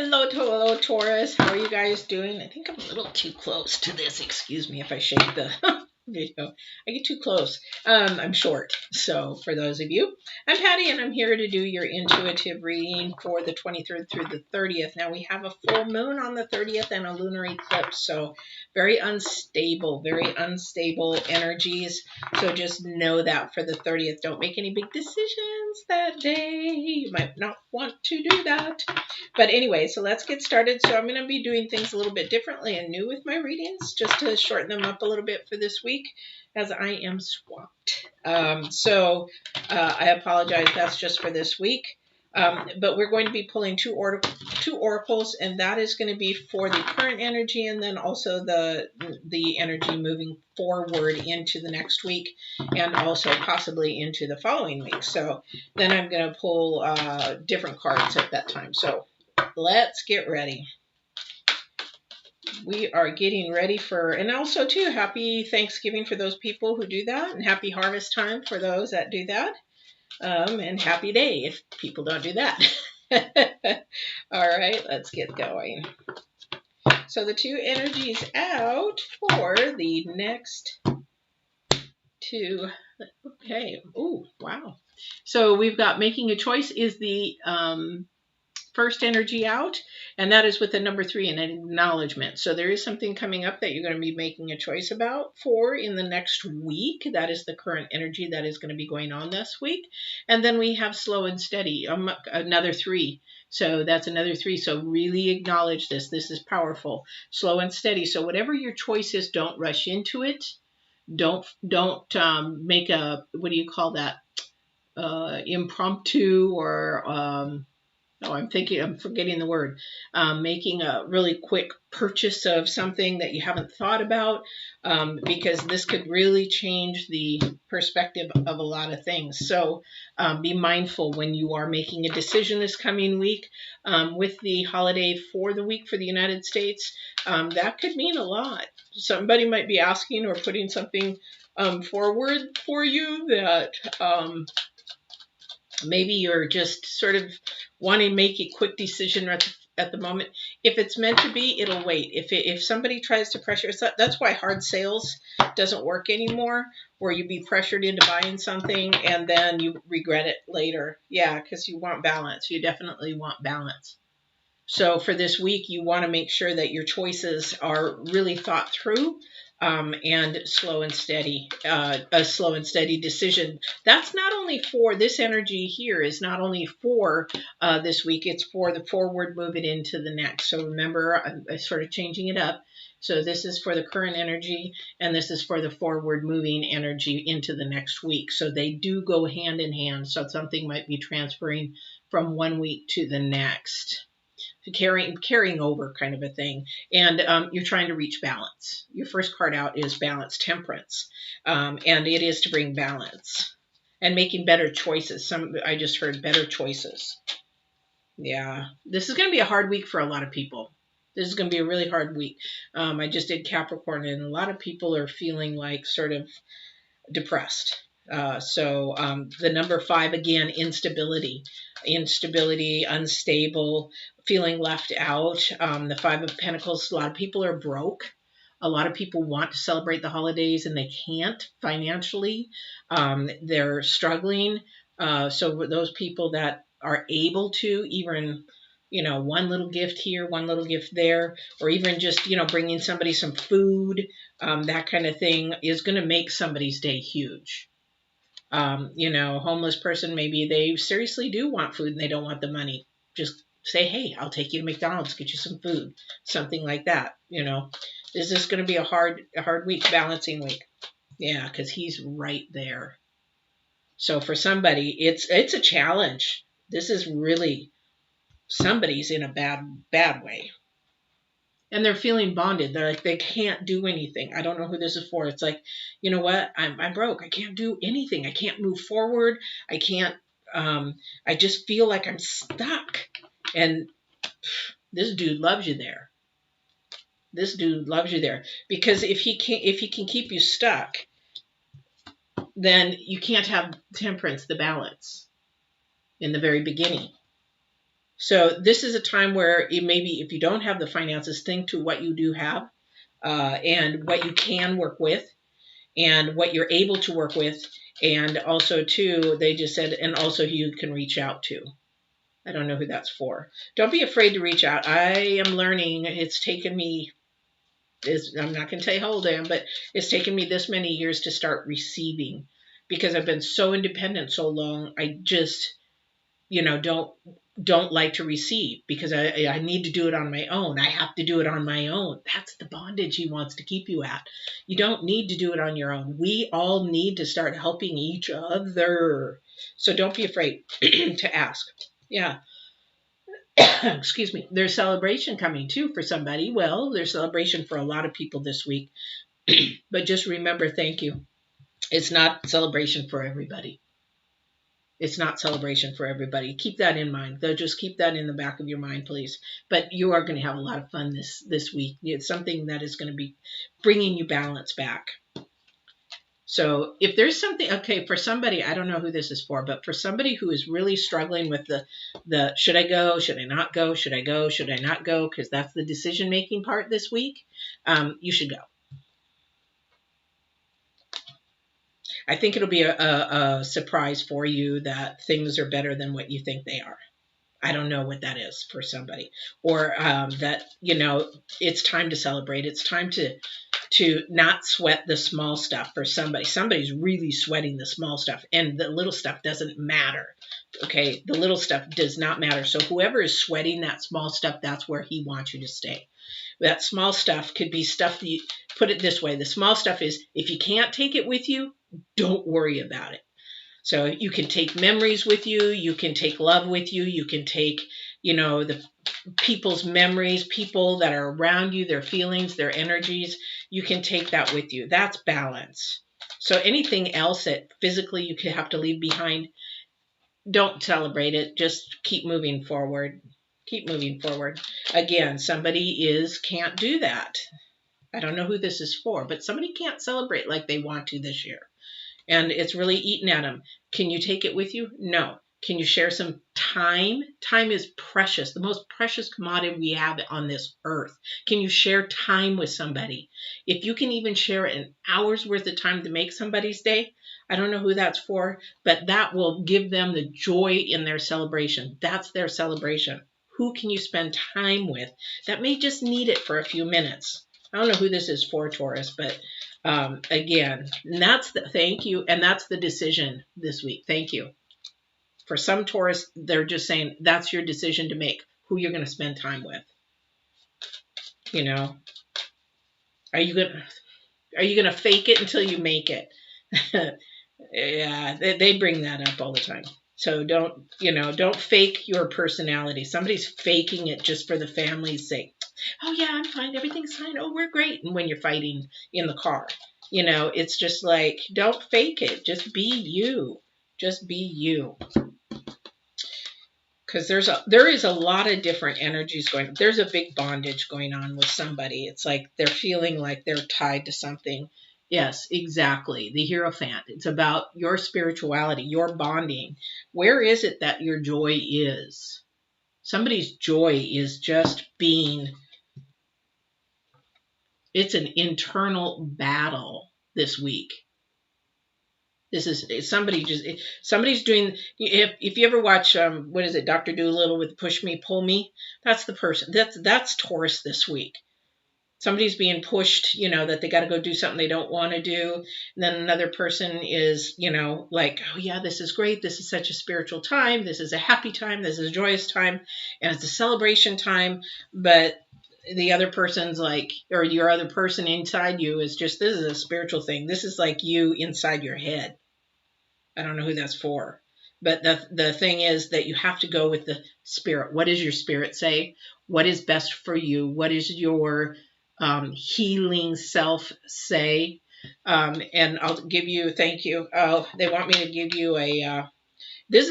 Hello, Taurus. How are you guys doing? I think I'm a little too close to this. Excuse me if I shake the video. I get too close. I'm short. So for those of you, I'm Patty, and I'm here to do your intuitive reading for the 23rd through the 30th. Now we have a full moon on the 30th and a lunar eclipse. So very unstable energies. So just know that for the 30th. Don't make any big decisions that day. You might not want to do that. But anyway, so let's get started. So I'm going to be doing things a little bit differently and new with my readings, just to shorten them up a little bit for this week, as I am swamped. I apologize. That's just for this week. But we're going to be pulling two oracles, and that is going to be for the current energy, and then also the energy moving forward into the next week, and also possibly into the following week. So then I'm going to pull different cards at that time. So let's get ready. We are getting ready for, and also too, happy Thanksgiving for those people who do that, and happy harvest time for those that do that, and happy day if people don't do that. All right, let's get going. So the two energies out for the next two. Okay. Oh, wow. So we've got making a choice is the first energy out, and that is with the number 3 in an acknowledgement. So there is something coming up that you're going to be making a choice about for in the next week. That is the current energy that is going to be going on this week. And then we have slow and steady, another 3. So that's another 3. So really acknowledge this. This is powerful. Slow and steady. So whatever your choice is, don't rush into it. Don't make a, what do you call that? Impromptu or I'm forgetting the word. Making a really quick purchase of something that you haven't thought about, because this could really change the perspective of a lot of things. So be mindful when you are making a decision this coming week. With the holiday for the week for the United States, that could mean a lot. Somebody might be asking or putting something forward for you that maybe you're just sort of wanting to make a quick decision at the moment. If it's meant to be, it'll wait. If somebody tries to pressure, that's why hard sales doesn't work anymore, where you be pressured into buying something and then you regret it later. Yeah, because you want balance. You definitely want balance. So for this week, you want to make sure that your choices are really thought through. And slow and steady, a slow and steady decision. That's not only for this energy here, is not only for this week, it's for the forward moving into the next. So remember, I'm sort of changing it up. So this is for the current energy, and this is for the forward moving energy into the next week. So they do go hand in hand. So something might be transferring from one week to the next. Carrying over kind of a thing. And you're trying to reach balance. Your first card out is balance, temperance. And it is to bring balance and making better choices. I just heard better choices. Yeah, this is going to be a hard week for a lot of people. This is going to be a really hard week. I just did Capricorn, and a lot of people are feeling like sort of depressed. The number 5, again, instability, unstable, feeling left out. The 5 of Pentacles, a lot of people are broke. A lot of people want to celebrate the holidays and they can't financially. They're struggling. So those people that are able to, even, one little gift here, one little gift there, or even just, bringing somebody some food, that kind of thing is going to make somebody's day huge. Homeless person, maybe they seriously do want food and they don't want the money. Just say, hey, I'll take you to McDonald's, get you some food, something like that. This is going to be a hard week, balancing week. Yeah, because he's right there. So for somebody, it's a challenge. This is really, somebody's in a bad way. And they're feeling bonded. They're like, they can't do anything. I don't know who this is for. It's like, you know what? I'm broke. I can't do anything. I can't move forward. I can't, I just feel like I'm stuck. And this dude loves you there. This dude loves you there. Because if he can keep you stuck, then you can't have temperance, the balance, in the very beginning. So this is a time where maybe if you don't have the finances, think to what you do have, and what you can work with and what you're able to work with. And also too, they just said, and also who you can reach out to. I don't know who that's for. Don't be afraid to reach out. I am learning. It's taken me, I'm not going to tell you how old I am, but it's taken me this many years to start receiving, because I've been so independent so long. I just, don't like to receive, because I need to do it on my own. I have to do it on my own. That's the bondage he wants to keep you at. You don't need to do it on your own. We all need to start helping each other. So don't be afraid to ask. Yeah. Excuse me. There's celebration coming too for somebody. Well, there's celebration for a lot of people this week. But just remember, thank you. It's not celebration for everybody. It's not celebration for everybody. Keep that in mind. Though, just keep that in the back of your mind, please. But you are going to have a lot of fun this week. It's something that is going to be bringing you balance back. So if there's something, okay, for somebody, I don't know who this is for, but for somebody who is really struggling with the should I go, should I not go, should I go, should I not go, because that's the decision-making part this week, you should go. I think it'll be a surprise for you that things are better than what you think they are. I don't know what that is for somebody. Or that, it's time to celebrate. It's time to not sweat the small stuff for somebody. Somebody's really sweating the small stuff, and the little stuff doesn't matter. Okay, the little stuff does not matter. So whoever is sweating that small stuff, that's where he wants you to stay. That small stuff could be stuff that you, put it this way, the small stuff is, if you can't take it with you, don't worry about it. So you can take memories with you, you can take love with you, you can take, the people's memories, people that are around you, their feelings, their energies, you can take that with you. That's balance. So anything else that physically you could have to leave behind, don't celebrate it. Just keep moving forward. Keep moving forward. Again, somebody can't do that. I don't know who this is for, but somebody can't celebrate like they want to this year. And it's really eating at them. Can you take it with you? No. Can you share some time? Time is precious, the most precious commodity we have on this earth. Can you share time with somebody? If you can even share an hour's worth of time to make somebody's day, I don't know who that's for, but that will give them the joy in their celebration. That's their celebration. Who can you spend time with that may just need it for a few minutes? I don't know who this is for, Taurus, but again, and that's thank you, and that's the decision this week. Thank you. For some Taurus, they're just saying that's your decision to make, who you're going to spend time with. Are you gonna fake it until you make it? Yeah, they bring that up all the time. So don't fake your personality. Somebody's faking it just for the family's sake. Oh yeah, I'm fine. Everything's fine. Oh, we're great. And when you're fighting in the car, it's just like, don't fake it. Just be you. Just be you. Because there is a lot of different energies going on. There's a big bondage going on with somebody. It's like they're feeling like they're tied to something. Yes, exactly. The Hierophant. It's about your spirituality, your bonding. Where is it that your joy is? Somebody's joy is just being, it's an internal battle this week. This is somebody's doing, if you ever watch, what is it, Dr. Dolittle with Push Me, Pull Me? That's the person. That's Taurus this week. Somebody's being pushed, that they got to go do something they don't want to do. And then another person is, like, oh yeah, this is great. This is such a spiritual time. This is a happy time. This is a joyous time. And it's a celebration time. But the other person's like, or your other person inside you is just, this is a spiritual thing. This is like you inside your head. I don't know who that's for. But the thing is that you have to go with the spirit. What does your spirit say? What is best for you? What is your healing self say? And I'll give you, thank you. They want me to give you this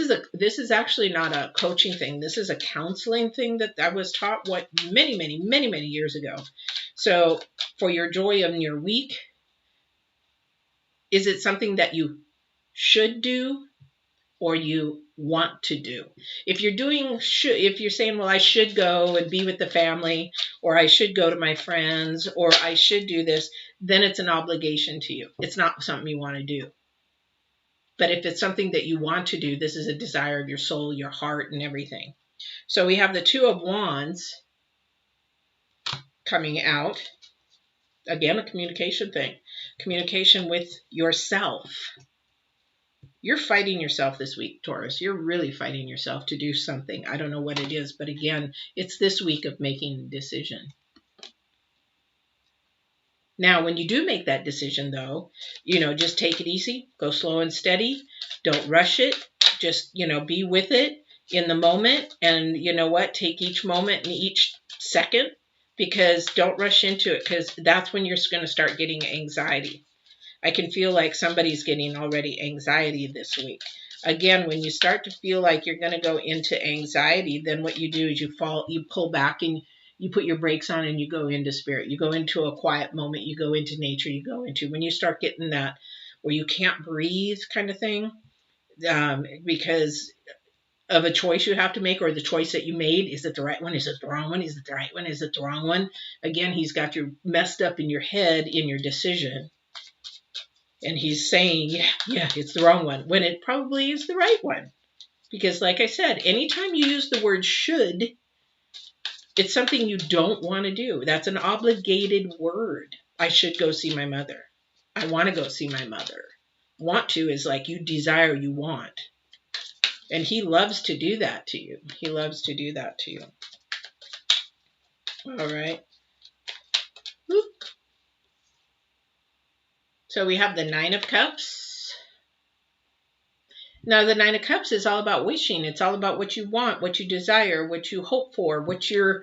is actually not a coaching thing. This is a counseling thing that I was taught many years ago. So for your joy in your week, is it something that you should do? or you want to do. If you're if you're saying, well, I should go and be with the family, or I should go to my friends, or I should do this, then it's an obligation to you. It's not something you want to do. But if it's something that you want to do, this is a desire of your soul, your heart, and everything. So we have the Two of Wands coming out. Again, a communication thing. Communication with yourself. You're fighting yourself this week, Taurus. You're really fighting yourself to do something. I don't know what it is, but again, it's this week of making a decision. Now, when you do make that decision, though, just take it easy. Go slow and steady. Don't rush it. Just, be with it in the moment. And you know what? Take each moment and each second, because don't rush into it, because that's when you're going to start getting anxiety. I can feel like somebody's getting already anxiety this week. Again, when you start to feel like you're going to go into anxiety, then what you do is you pull back and you put your brakes on and you go into spirit. You go into a quiet moment. You go into nature. When you start getting that where you can't breathe kind of thing, because of a choice you have to make, or the choice that you made. Is it the right one? Is it the wrong one? Is it the right one? Is it the wrong one? Again, he's got you messed up in your head in your decision. And he's saying, yeah, it's the wrong one, when it probably is the right one. Because like I said, anytime you use the word should, it's something you don't want to do. That's an obligated word. I should go see my mother. I want to go see my mother. Want to is like you desire, you want. And he loves to do that to you. He loves to do that to you. All right. Whoop. So we have the Nine of Cups. Now, the Nine of Cups is all about wishing. It's all about what you want, what you desire, what you hope for, what you're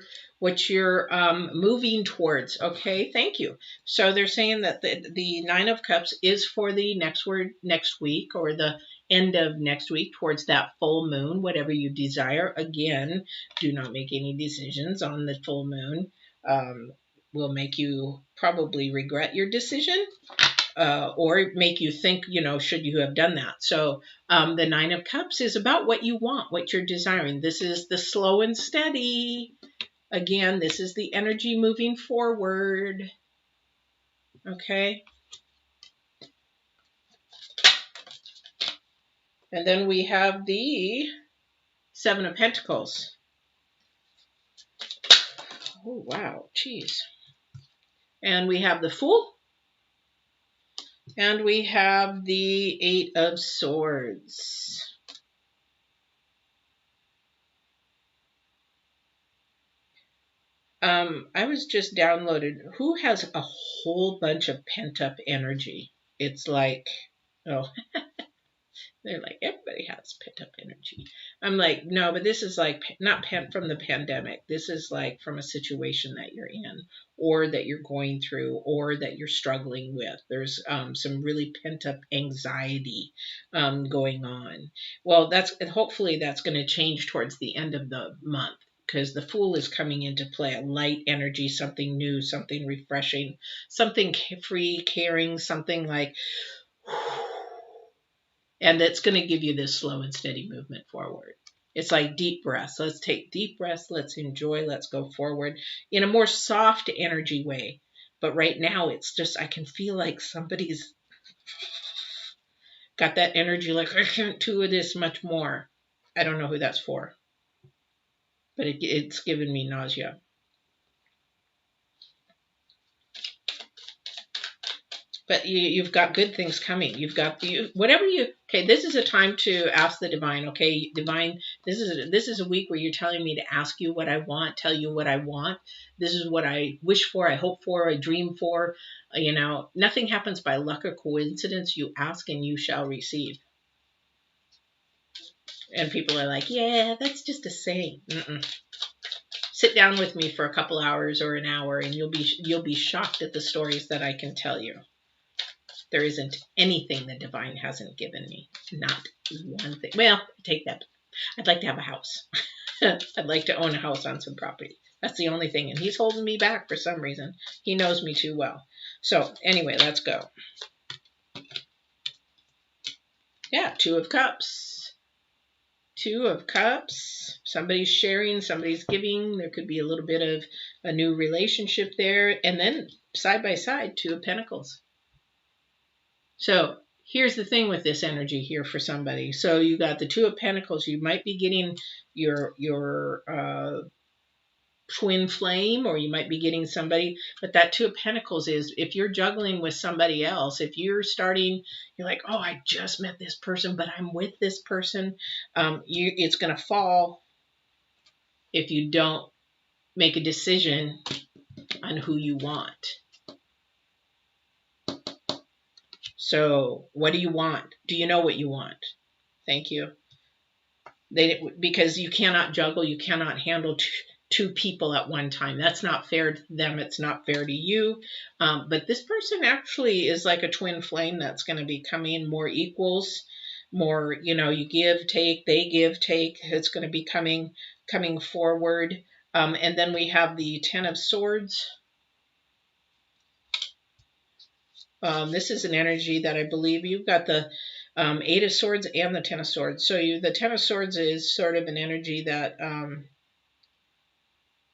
moving towards. Okay, thank you. So they're saying that the Nine of Cups is for the next week, or the end of next week, towards that full moon, whatever you desire. Again, do not make any decisions on the full moon. Will make you probably regret your decision. Or make you think, should you have done that? So the Nine of Cups is about what you want, what you're desiring. This is the slow and steady. Again, this is the energy moving forward. Okay. And then we have the Seven of Pentacles. Oh, wow. Geez. And we have the Fool. And we have the Eight of Swords. I was just downloaded. Who has a whole bunch of pent-up energy? It's like, oh, they're like, everybody has pent-up energy. I'm like, no, but this is like not from the pandemic. This is like from a situation that you're in, or that you're going through, or that you're struggling with. There's some really pent-up anxiety going on. Well, hopefully that's going to change towards the end of the month, because the Fool is coming into play. A light energy, something new, something refreshing, something free, caring, something like, and that's going to give you this slow and steady movement forward. It's like deep breaths. Let's take deep breaths. Let's enjoy. Let's go forward in a more soft energy way. But right now, it's just, I can feel like somebody's got that energy like, I can't do this much more. I don't know who that's for, but it's given me nausea. But you've got good things coming. You've got okay, this is a time to ask the divine. Okay, divine, this is a week where you're telling me to ask you what I want, tell you what I want. This is what I wish for, I hope for, I dream for. Nothing happens by luck or coincidence. You ask and you shall receive. And people are like, yeah, that's just a saying. Sit down with me for a couple hours or an hour, and you'll be shocked at the stories that I can tell you. There isn't anything the divine hasn't given me. Not one thing. Well, take that. I'd like to have a house. I'd like to own a house on some property. That's the only thing. And he's holding me back for some reason. He knows me too well. So anyway, let's go. Yeah, Two of Cups. Two of Cups. Somebody's sharing, somebody's giving. There could be a little bit of a new relationship there. And then side by side, Two of Pentacles. So here's the thing with this energy here for somebody. So you got the Two of Pentacles. You might be getting your twin flame, or you might be getting somebody, but that Two of Pentacles is if you're juggling with somebody else, if you're starting, you're like, oh, I just met this person, but I'm with this person, it's going to fall if you don't make a decision on who you want. So what do you want? Do you know what you want? Thank you. Because you cannot juggle, you cannot handle two people at one time. That's not fair to them. It's not fair to you. But this person actually is like a twin flame that's going to be coming, more equals, more, you give, take, they give, take. It's going to be coming forward. And then we have the Ten of Swords. This is an energy that I believe you've got the Eight of Swords and the Ten of Swords. So the Ten of Swords is sort of an energy that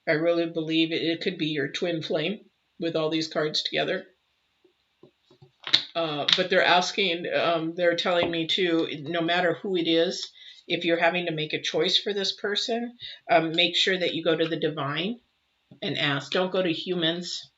I really believe it could be your twin flame with all these cards together. But they're asking, they're telling me too, no matter who it is, if you're having to make a choice for this person, make sure that you go to the divine and ask. Don't go to humans.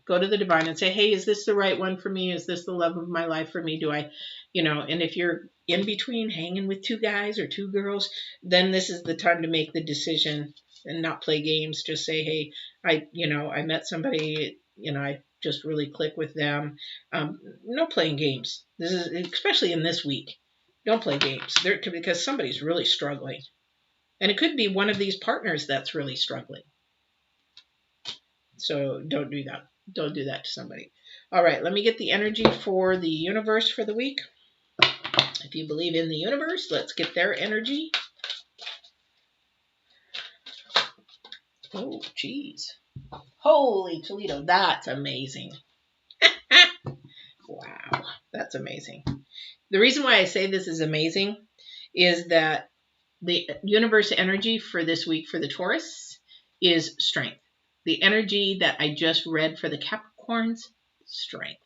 Go to the divine and say, hey, is this the right one for me? Is this the love of my life for me? Do I, and if you're in between hanging with two guys or two girls, then this is the time to make the decision and not play games. Just say, hey, I met somebody, I just really click with them. No playing games. This is especially in this week. Don't play games because somebody's really struggling. And it could be one of these partners that's really struggling. So don't do that. Don't do that to somebody. All right, let me get the energy for the universe for the week. If you believe in the universe, let's get their energy. Oh, geez. Holy Toledo, that's amazing. Wow, that's amazing. The reason why I say this is amazing is that the universe energy for this week for the Taurus is strength. The energy that I just read for the Capricorns, strength.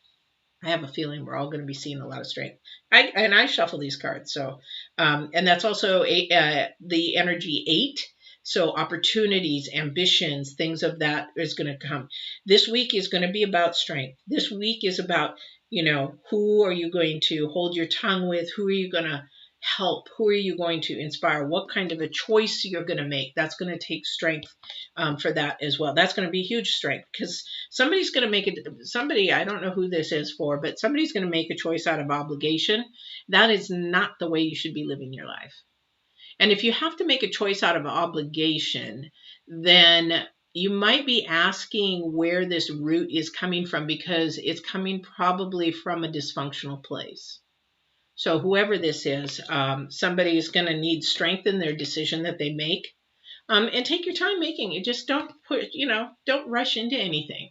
I have a feeling we're all going to be seeing a lot of strength. I shuffle these cards. So, and that's also the energy 8. So opportunities, ambitions, things of that is going to come. This week is going to be about strength. This week is about, who are you going to hold your tongue with? Who are you going to help? Who are you going to inspire? What kind of a choice you're going to make? That's going to take strength for that as well. That's going to be huge strength because somebody's going to make it. Somebody, I don't know who this is for, but somebody's going to make a choice out of obligation. That is not the way you should be living your life. And if you have to make a choice out of obligation, then you might be asking where this root is coming from because it's coming probably from a dysfunctional place. So whoever this is, somebody is going to need strength in their decision that they make. And take your time making it. Just don't don't rush into anything.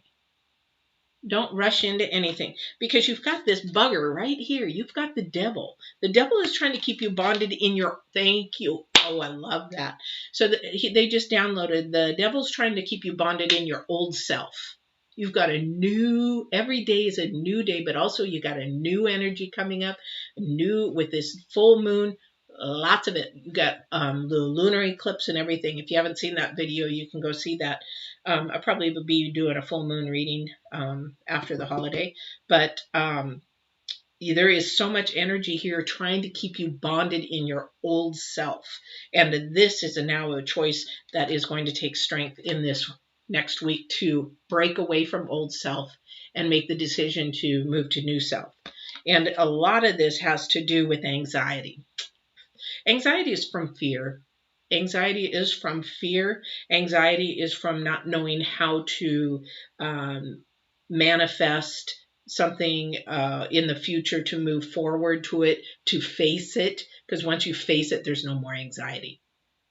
Don't rush into anything because you've got this bugger right here. You've got the devil. The devil is trying to keep you bonded in your, thank you. Oh, I love that. So they just downloaded, the devil's trying to keep you bonded in your old self. You've got every day is a new day, but also you got a new energy coming up, new with this full moon, lots of it. You got the lunar eclipse and everything. If you haven't seen that video, you can go see that. I probably will be doing a full moon reading after the holiday, but there is so much energy here trying to keep you bonded in your old self. And this is now a choice that is going to take strength in this next week to break away from old self and make the decision to move to new self. And a lot of this has to do with anxiety. Anxiety is from fear. Anxiety is from fear. Anxiety is from not knowing how to manifest something in the future, to move forward to it, to face it. Because once you face it, there's no more anxiety.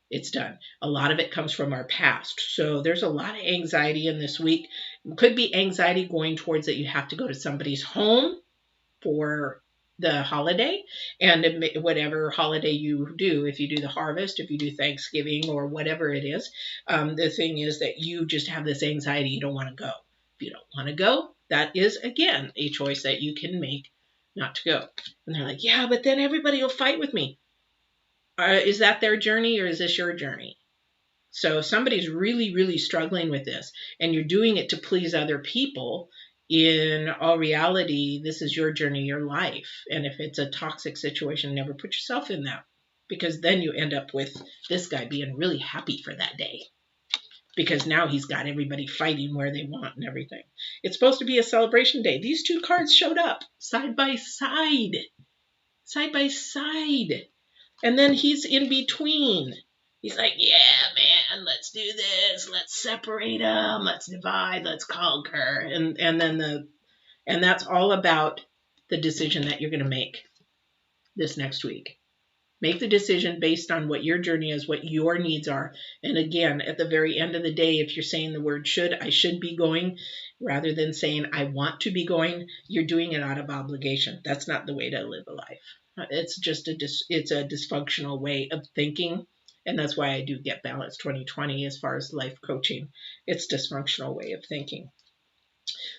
It's done. A lot of it comes from our past. So there's a lot of anxiety in this week. It could be anxiety going towards that you have to go to somebody's home for the holiday, and whatever holiday you do, if you do the harvest, if you do Thanksgiving or whatever it is, the thing is that you just have this anxiety. You don't want to go. If you don't want to go, that is, again, a choice that you can make not to go. And they're like, yeah, but then everybody will fight with me. Is that their journey, or is this your journey? So if somebody's really, really struggling with this and you're doing it to please other people, in all reality, this is your journey, your life. And if it's a toxic situation, never put yourself in that, because then you end up with this guy being really happy for that day, because now he's got everybody fighting where they want and everything. It's supposed to be a celebration day. These two cards showed up side by side, side by side. And then he's in between. He's like, yeah, man, let's do this. Let's separate them. Let's divide. Let's conquer. And that's all about the decision that you're going to make this next week. Make the decision based on what your journey is, what your needs are. And again, at the very end of the day, if you're saying the word should, I should be going, rather than saying I want to be going, you're doing it out of obligation. That's not the way to live a life. It's just it's a dysfunctional way of thinking. And that's why I do get Balance 2020 as far as life coaching. It's dysfunctional way of thinking.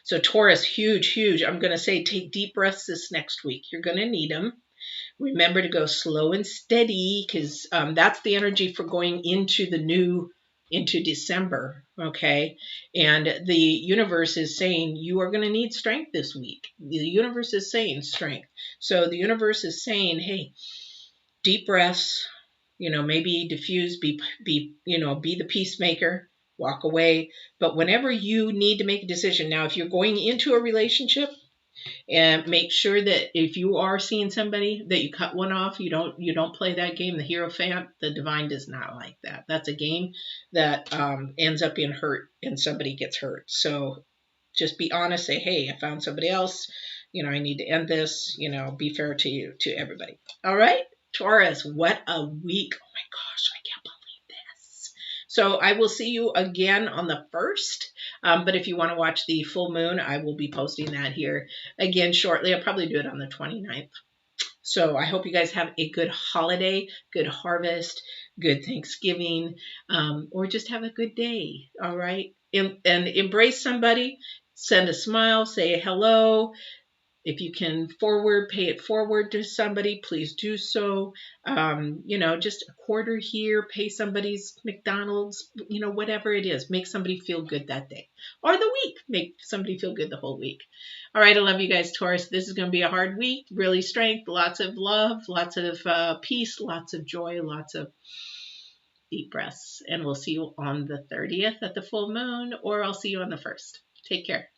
So Taurus, huge, huge. I'm going to say take deep breaths this next week. You're going to need them. Remember to go slow and steady, because that's the energy for going into December, okay? And the universe is saying you are going to need strength this week. The universe is saying strength. So the universe is saying, hey, deep breaths, maybe diffuse, be the peacemaker, walk away. But whenever you need to make a decision, now if you're going into a relationship, and make sure that if you are seeing somebody, that you cut one off. You don't play that game, the Hierophant. The divine does not like that. That's a game that ends up being hurt, and somebody gets hurt. So just be honest. Say, hey, I found somebody else. I need to end this. Be fair to everybody. All right, Taurus, what a week. Oh my gosh, I can't believe this. So I will see you again on the 1st. But if you want to watch the full moon, I will be posting that here again shortly. I'll probably do it on the 29th. So I hope you guys have a good holiday, good harvest, good Thanksgiving, or just have a good day. All right. And embrace somebody, send a smile, say hello. If you can pay it forward to somebody, please do so. Just a quarter here, pay somebody's McDonald's, whatever it is, make somebody feel good that day, or the week, make somebody feel good the whole week. All right. I love you guys, Taurus. This is going to be a hard week, really strength, lots of love, lots of peace, lots of joy, lots of deep breaths. And we'll see you on the 30th at the full moon, or I'll see you on the 1st. Take care.